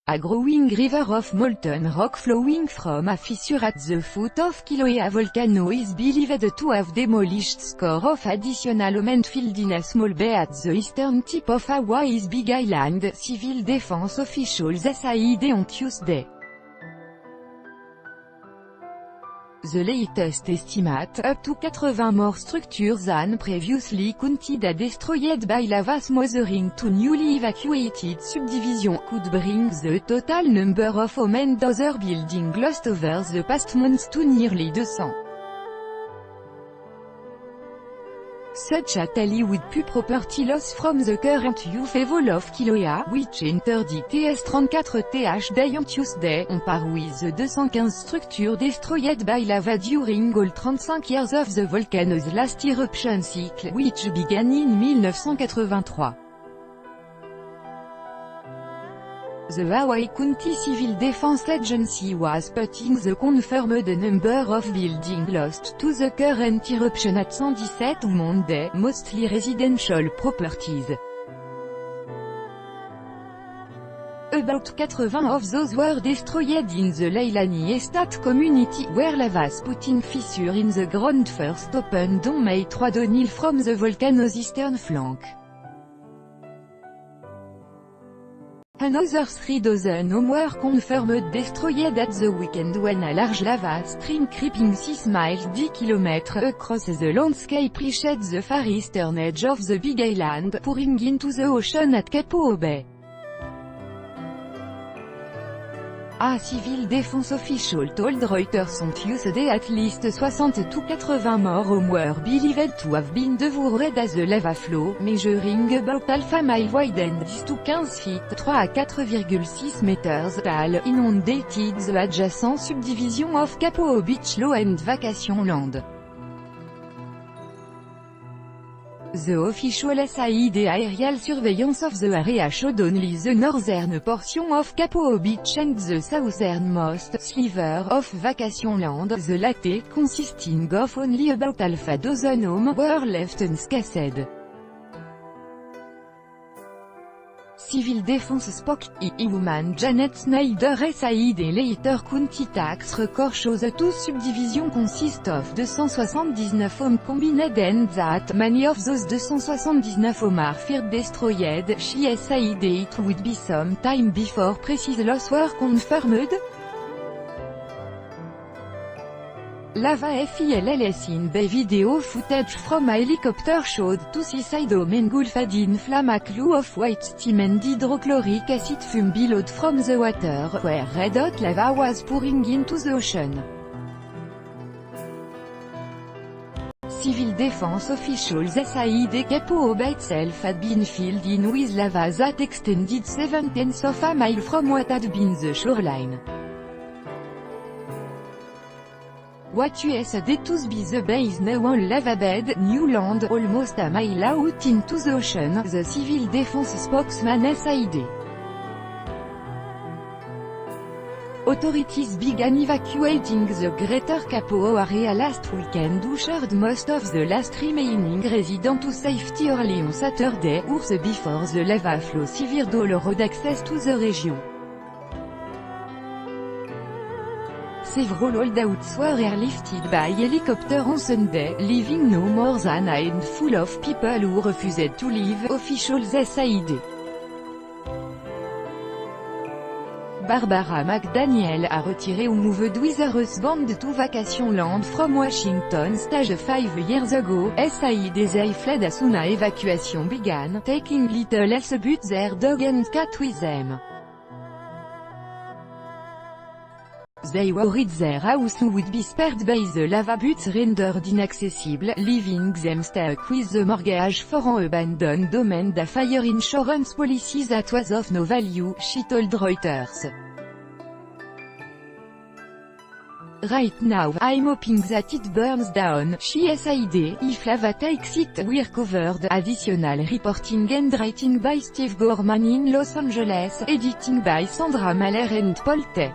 A growing river of molten rock flowing from a fissure at the foot of Kilauea volcano is believed to have demolished score of additional cement field in a small bay at the eastern tip of Hawaii's Big Island, civil defense officials said on Tuesday. The latest estimate, up to 80 more structures than previously counted are destroyed by lava smothering to newly evacuated subdivision, could bring the total number of home and other buildings lost over the past months to nearly 200. Such a tally would put property loss from the current upheaval of Kilauea, which entered ITS-34 day on Tuesday, on par with the 215 structures destroyed by lava during all 35 years of the volcano's last eruption cycle, which began in 1983. The Hawaii County Civil Defense Agency was putting the confirmed number of buildings lost to the current eruption at 117 on Monday, mostly residential properties. About 80 of those were destroyed in the Leilani Estate community, where lava spouting fissure in the ground first opened on May 3 downhill from the volcano's eastern flank. Another 3 dozen homes were confirmed destroyed at the weekend when a large lava stream creeping 6 miles (10 km) across the landscape reached the far eastern edge of the Big Island, pouring into the ocean at Kapoho Bay. A civil defense official told Reuters on Tuesday at least 60 to 80 more homes were believed to have been devoured as the lava flow, measuring about half a mile wide and 10 to 15 feet 3 à 4,6 meters tall, inundated the adjacent subdivision of Kapoho Beach low-end vacation land. The official SID aerial surveillance of the area showed only the northern portion of Kapoho Beach and the southernmost sliver of vacation land, the latter, consisting of only about half a dozen homes, were left unscathed. Civil Defense spokeswoman Janet Snyder said later county tax record shows the two subdivisions consist of 279 homes combined and that many of those 279 homes are feared destroyed. She said it would be some time before precise loss were confirmed. Lava FILLS in bay video footage from a helicopter showed two seaside homes engulfed in flame, a clue of white steam and hydrochloric acid fume billowed from the water, where red-hot lava was pouring into the ocean. Civil defense officials said Kapoho Bay itself had been filled in with lava that extended 7/10 of a mile from what had been the shoreline. What USAID to be the bay is now on lava bed, new land, almost a mile out into the ocean, the civil defense spokesman said. Authorities began evacuating the greater Kapoho area last weekend, ushered most of the last remaining residents to safety early on Saturday, hours before the lava flow severed all road access to the region. Several holdouts were airlifted by helicopter on Sunday, leaving no more than a handful of people who refused to leave, officials said. Barbara McDaniel a retiré ou moved with her husband to vacation land from Washington stage 5 years ago, said they fled as soon as evacuation began, taking little else but their dog and cat with them. They worried their house would be spared by the lava but rendered inaccessible, leaving them stuck with the mortgage for an abandoned home and a fire insurance policy that was of no value, she told Reuters. Right now, I'm hoping that it burns down, she said. If lava takes it, we're covered. Additional reporting and writing by Steve Gorman in Los Angeles, editing by Sandra Mahler and Paul T.